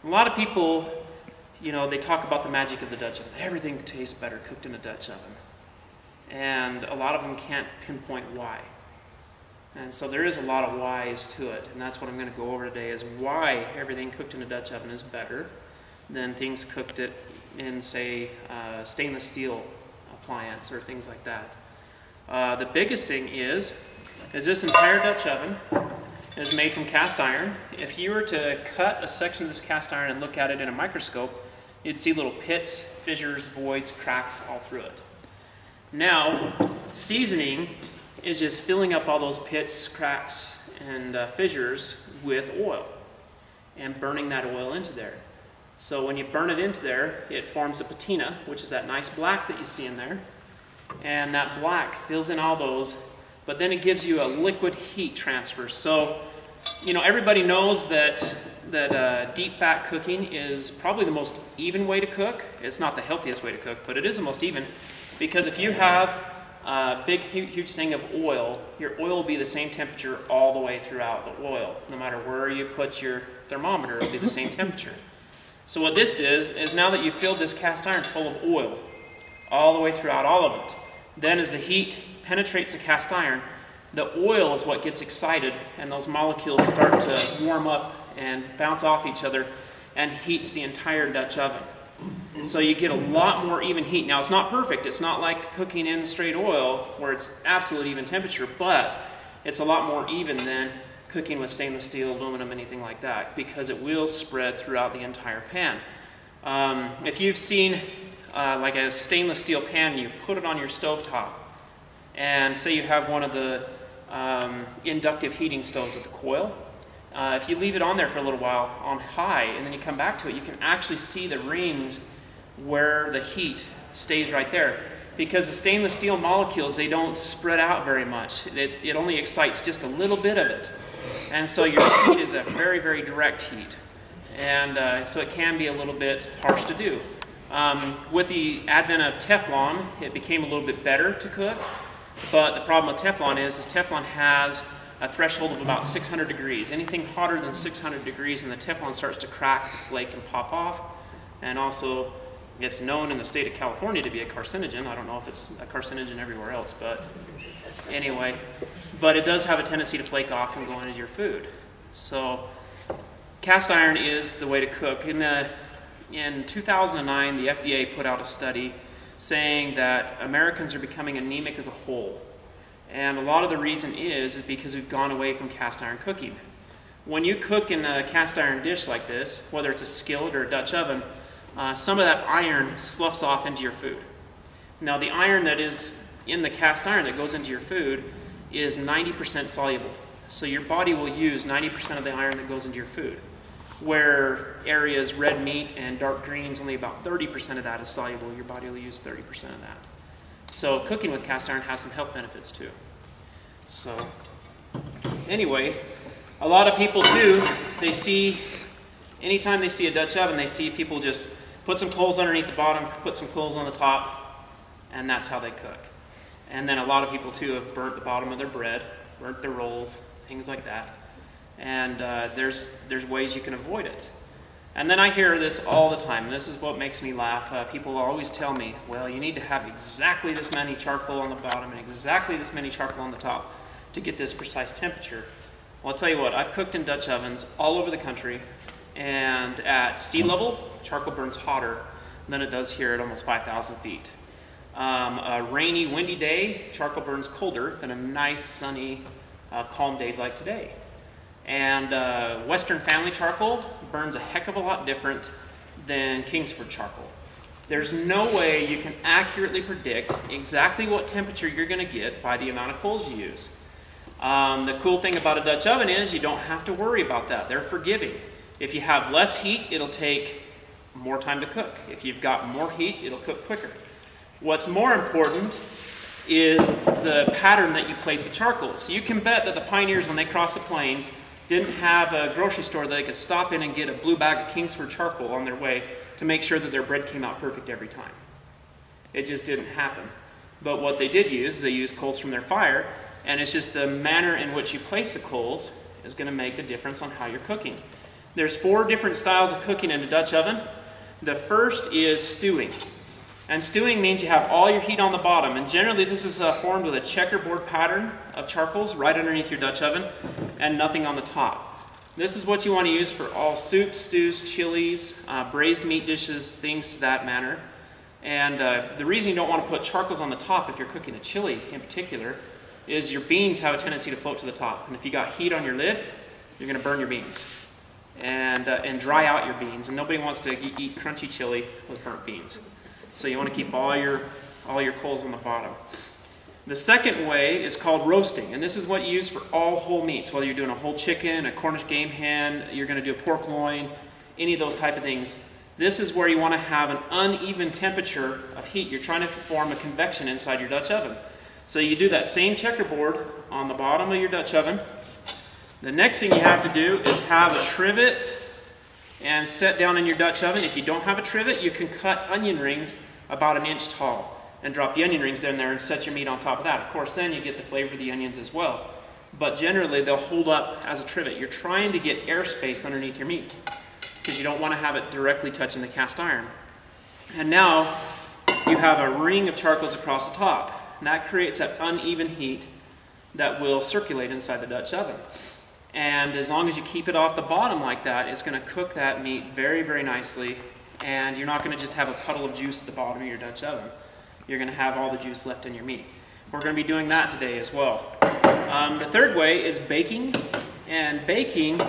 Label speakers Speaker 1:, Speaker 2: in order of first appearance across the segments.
Speaker 1: A lot of people, you know, they talk about the magic of the Dutch oven. Everything tastes better cooked in a Dutch oven. And a lot of them can't pinpoint why. And so there is a lot of whys to it, and that's what I'm going to go over today, is why everything cooked in a Dutch oven is better than things cooked in, say, stainless steel appliance or things like that. The biggest thing is this entire Dutch oven is made from cast iron. If you were to cut a section of this cast iron and look at it in a microscope, you'd see little pits, fissures, voids, cracks all through it. Now, seasoning is just filling up all those pits, cracks, and fissures with oil and burning that oil into there. So when you burn it into there, it forms a patina, which is that nice black that you see in there. And that black fills in all those, but then it gives you a liquid heat transfer. So, you know, everybody knows that deep fat cooking is probably the most even way to cook. It's not the healthiest way to cook, but it is the most even, because if you have a big, huge thing of oil, your oil will be the same temperature all the way throughout the oil. No matter where you put your thermometer, it'll be the same temperature. So what this does is, now that you've filled this cast iron full of oil all the way throughout all of it, then as the heat penetrates the cast iron, the oil is what gets excited, and those molecules start to warm up and bounce off each other and heats the entire Dutch oven. So you get a lot more even heat. Now, it's not perfect. It's not like cooking in straight oil where it's absolute even temperature, but it's a lot more even than cooking with stainless steel, aluminum, anything like that, because it will spread throughout the entire pan. If you've seen like a stainless steel pan, you put it on your stovetop, and say you have one of the inductive heating stoves with the coil, if you leave it on there for a little while on high and then you come back to it, you can actually see the rings where the heat stays right there. Because the stainless steel molecules, they don't spread out very much. It only excites just a little bit of it. And so your heat is a very, very direct heat. And so it can be a little bit harsh to do. With the advent of Teflon, it became a little bit better to cook. But the problem with Teflon is Teflon has a threshold of about 600 degrees. Anything hotter than 600 degrees and the Teflon starts to crack, flake, and pop off. And also, it's known in the state of California to be a carcinogen. I don't know if it's a carcinogen everywhere else, but anyway. But it does have a tendency to flake off and go into your food. So cast iron is the way to cook. In 2009, the FDA put out a study saying that Americans are becoming anemic as a whole. And a lot of the reason is because we've gone away from cast iron cooking. When you cook in a cast iron dish like this, whether it's a skillet or a Dutch oven, some of that iron sloughs off into your food. Now, the iron that is in the cast iron that goes into your food is 90% soluble. So your body will use 90% of the iron that goes into your food. Where areas red meat and dark greens, only about 30% of that is soluble. Your body will use 30% of that. So cooking with cast iron has some health benefits too. So anyway, a lot of people too, they see, anytime they see a Dutch oven, they see people just put some coals underneath the bottom, put some coals on the top, and that's how they cook. And then a lot of people too have burnt the bottom of their bread, burnt their rolls, things like that. And there's ways you can avoid it. And then I hear this all the time, and this is what makes me laugh. People always tell me, well, you need to have exactly this many charcoal on the bottom and exactly this many charcoal on the top to get this precise temperature. Well, I'll tell you what, I've cooked in Dutch ovens all over the country, and at sea level, charcoal burns hotter than it does here at almost 5,000 feet. A rainy, windy day, charcoal burns colder than a nice, sunny, calm day like today. And Western Family charcoal burns a heck of a lot different than Kingsford charcoal. There's no way you can accurately predict exactly what temperature you're going to get by the amount of coals you use. The cool thing about a Dutch oven is you don't have to worry about that. They're forgiving. If you have less heat, it'll take more time to cook. If you've got more heat, it'll cook quicker. What's more important is the pattern that you place the charcoal. So you can bet that the pioneers, when they crossed the plains, didn't have a grocery store that they could stop in and get a blue bag of Kingsford charcoal on their way to make sure that their bread came out perfect every time. It just didn't happen. But what they did use is they used coals from their fire, and it's just the manner in which you place the coals is going to make the difference on how you're cooking. There's 4 different styles of cooking in a Dutch oven. The first is stewing. And stewing means you have all your heat on the bottom. And generally this is formed with a checkerboard pattern of charcoals right underneath your Dutch oven and nothing on the top. This is what you want to use for all soups, stews, chilies, braised meat dishes, things to that manner. And the reason you don't want to put charcoals on the top if you're cooking a chili in particular is your beans have a tendency to float to the top. And if you got heat on your lid, you're going to burn your beans and dry out your beans. And nobody wants to eat crunchy chili with burnt beans. So you want to keep all your coals on the bottom. The second way is called roasting, and this is what you use for all whole meats, whether you're doing a whole chicken, a Cornish game hen, you're going to do a pork loin, any of those type of things. This is where you want to have an uneven temperature of heat. You're trying to form a convection inside your Dutch oven. So you do that same checkerboard on the bottom of your Dutch oven. The next thing you have to do is have a trivet and set down in your Dutch oven. If you don't have a trivet, you can cut onion rings about 1 inch tall and drop the onion rings in there and set your meat on top of that. Of course, then you get the flavor of the onions as well. But generally, they'll hold up as a trivet. You're trying to get airspace underneath your meat because you don't want to have it directly touching the cast iron. And now you have a ring of charcoals across the top. And that creates that uneven heat that will circulate inside the Dutch oven. And as long as you keep it off the bottom like that, it's going to cook that meat very, very nicely. And you're not going to just have a puddle of juice at the bottom of your Dutch oven. You're going to have all the juice left in your meat. We're going to be doing that today as well. The third way is baking. And baking,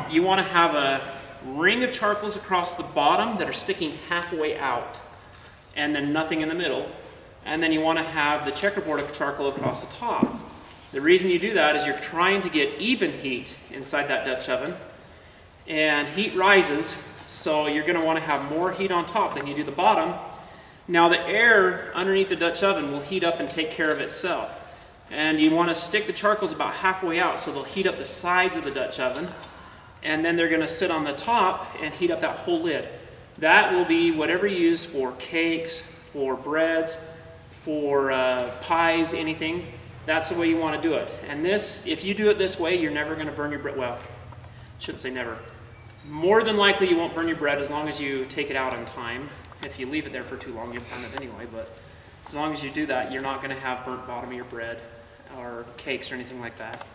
Speaker 1: you want to have a ring of charcoals across the bottom that are sticking halfway out. And then nothing in the middle. And then you want to have the checkerboard of charcoal across the top. The reason you do that is you're trying to get even heat inside that Dutch oven. And heat rises, so you're going to want to have more heat on top than you do the bottom. Now the air underneath the Dutch oven will heat up and take care of itself. And you want to stick the charcoals about halfway out so they'll heat up the sides of the Dutch oven. And then they're going to sit on the top and heat up that whole lid. That will be whatever you use for cakes, for breads, for pies, anything. That's the way you want to do it. And this, if you do it this way, you're never going to burn your bread. Well, I shouldn't say never. More than likely you won't burn your bread as long as you take it out on time. If you leave it there for too long, you'll burn it anyway. But as long as you do that, you're not going to have burnt bottom of your bread or cakes or anything like that.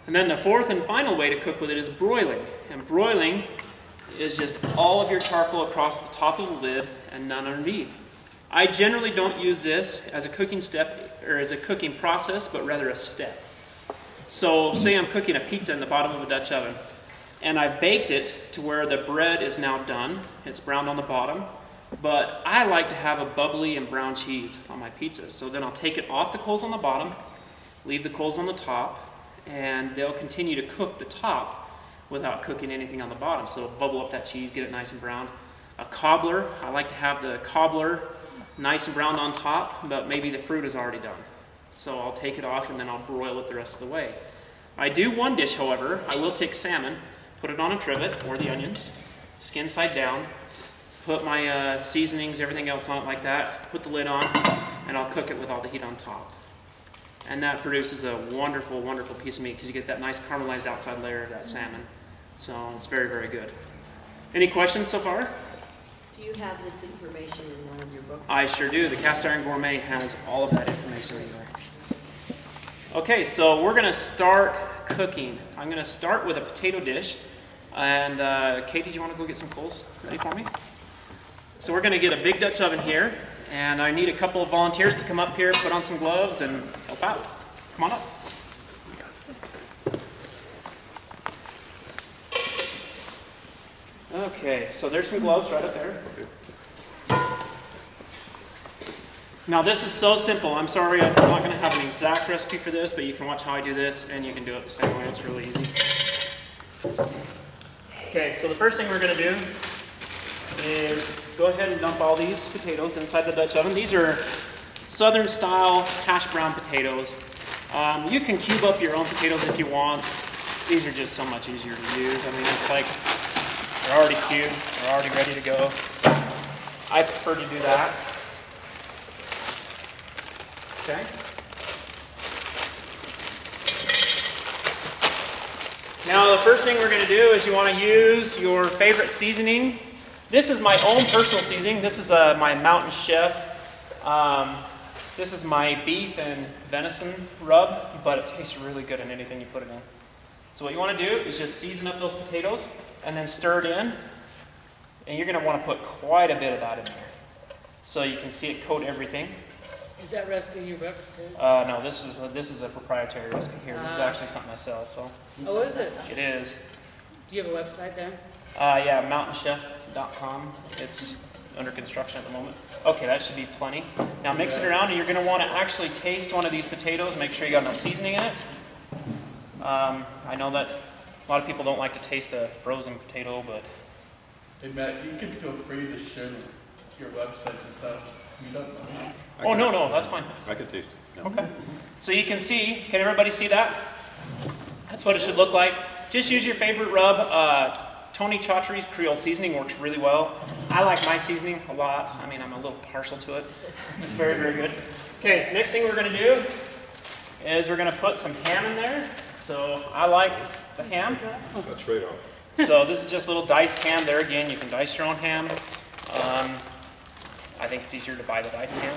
Speaker 1: And then the fourth and final way to cook with it is broiling. And broiling is just all of your charcoal across the top of the lid and none underneath. I generally don't use this as a cooking step or as a cooking process, but rather a step. So say I'm cooking a pizza in the bottom of a Dutch oven, and I've baked it to where the bread is now done. It's browned on the bottom, but I like to have a bubbly and brown cheese on my pizza. So then I'll take it off the coals on the bottom, leave the coals on the top, and they'll continue to cook the top without cooking anything on the bottom. So it'll bubble up that cheese, get it nice and brown. A cobbler, I like to have the cobbler nice and brown on top, but maybe the fruit is already done. So I'll take it off and then I'll broil it the rest of the way. I do one dish, however. I will take salmon, put it on a trivet, or the onions, skin side down, put my seasonings, everything else on it like that, put the lid on, and I'll cook it with all the heat on top. And that produces a wonderful, wonderful piece of meat because you get that nice caramelized outside layer of that salmon. So it's very, very good. Any questions so far?
Speaker 2: Do you have this information in one of your books?
Speaker 1: I sure do. The Cast Iron Gourmet has all of that information in there. Okay, so we're going to start cooking. I'm going to start with a potato dish. And Katie, do you want to go get some coals ready for me? So we're going to get a big Dutch oven here. And I need a couple of volunteers to come up here, put on some gloves, and help out. Come on up. Okay, so there's some gloves right up there. Now this is so simple. I'm sorry, I'm not going to have an exact recipe for this, but you can watch how I do this, and you can do it the same way. It's really easy. Okay, so the first thing we're going to do is go ahead and dump all these potatoes inside the Dutch oven. These are Southern style hash brown potatoes. You can cube up your own potatoes if you want. These are just so much easier to use. I mean, it's like they're already cubes, they're already ready to go. So I prefer to do that. Okay. Now the first thing we're going to do is you want to use your favorite seasoning. This is my own personal seasoning. This is my Mountain Chef. This is my beef and venison rub, but it tastes really good in anything you put it in. So what you want to do is just season up those potatoes and then stir it in. And you're going to want to put quite a bit of that in there so you can see it coat everything.
Speaker 3: Is that recipe in your books too?
Speaker 1: No, this is a proprietary recipe here. This is actually something I sell, so.
Speaker 3: Oh, is it?
Speaker 1: It is.
Speaker 3: Do you have a website then?
Speaker 1: Yeah, mountainchef.com. It's under construction at the moment. Okay, that should be plenty. Now mix it around, and you're going to want to actually taste one of these potatoes. Make sure you got enough seasoning in it. I know that a lot of people don't like to taste a frozen potato, but...
Speaker 4: Hey Matt, you can feel free to share your websites and stuff. We don't know.
Speaker 1: Oh, no, that's fine.
Speaker 5: I can taste it. Yeah.
Speaker 1: Okay. So you can see, can everybody see that? That's what it should look like. Just use your favorite rub. Tony Chaudhry's Creole seasoning works really well. I like my seasoning a lot. I mean, I'm a little partial to it. It's very, very good. Okay, next thing we're going to do is we're going to put some ham in there. So I like the ham.
Speaker 5: That's right on.
Speaker 1: So this is just a little diced ham. There again, you can dice your own ham. I think it's easier to buy the diced ham.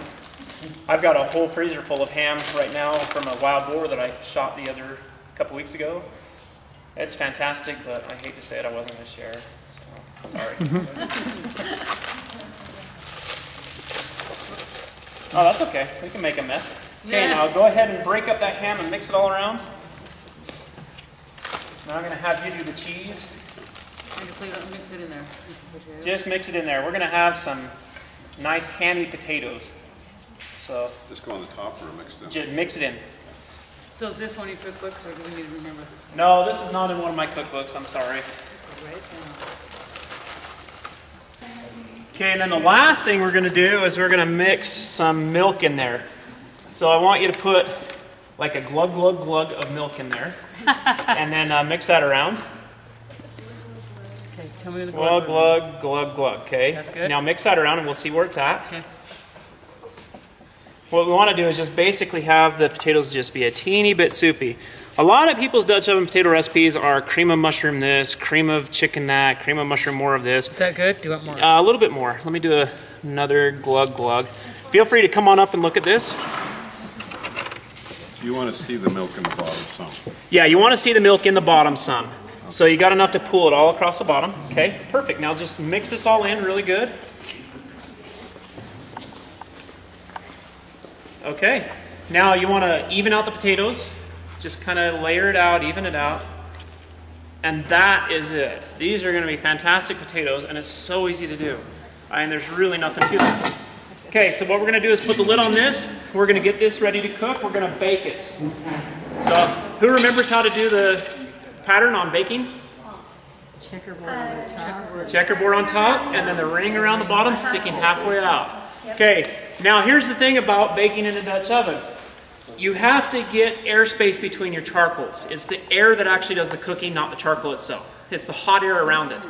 Speaker 1: I've got a whole freezer full of ham right now from a wild boar that I shot the other couple weeks ago. It's fantastic, but I hate to say it, I wasn't going to share, so sorry. Oh, that's okay. We can make a mess. Okay, now go ahead and break up that ham and mix it all around. Now I'm going to have you do the cheese.
Speaker 3: I just leave it, mix it in there.
Speaker 1: Just mix it in there. We're going to have some nice hammy potatoes. So
Speaker 5: Just go on the top or mix it in?
Speaker 1: just mix it in.
Speaker 3: So is this one of your cookbooks, or do we need to remember this one?
Speaker 1: No, this is not in one of my cookbooks. I'm sorry.
Speaker 3: Write it down.
Speaker 1: Okay, and then the last thing we're going to do is we're going to mix some milk in there. So I want you to put like a glug, glug, glug of milk in there. And then mix that around.
Speaker 3: Okay, tell me the
Speaker 1: Glug, glug, glug, glug. Okay.
Speaker 3: That's good.
Speaker 1: Now mix that around and we'll see where it's at.
Speaker 3: Okay.
Speaker 1: What we want to do is just basically have the potatoes just be a teeny bit soupy. A lot of people's Dutch oven potato recipes are cream of mushroom this, cream of chicken that, cream of mushroom more of this.
Speaker 3: Is that good? Do you want more?
Speaker 1: A little bit more. Let me do another glug glug. Feel free to come on up and look at this.
Speaker 5: You want to see the milk in the bottom some.
Speaker 1: Yeah, you want to see the milk in the bottom some. So you got enough to pull it all across the bottom. Okay, perfect. Now just mix this all in really good. Okay, now you want to even out the potatoes. Just kind of layer it out, even it out. And that is it. These are going to be fantastic potatoes, and it's so easy to do. And there's really nothing to them. Okay, so what we're going to do is put the lid on this. We're going to get this ready to cook. We're going to bake it. So who remembers how to do the pattern on baking?
Speaker 3: Checkerboard on the top.
Speaker 1: Checkerboard on top, and then the ring around the bottom sticking halfway out. Okay, now here's the thing about baking in a Dutch oven. You have to get airspace between your charcoals. It's the air that actually does the cooking, not the charcoal itself. It's the hot air around it.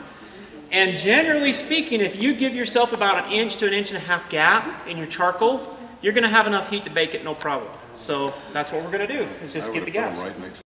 Speaker 1: And generally speaking, if you give yourself about 1 inch to 1.5 inch gap in your charcoal, you're going to have enough heat to bake it no problem. So that's what we're going to do, is just get the gaps.
Speaker 5: Right next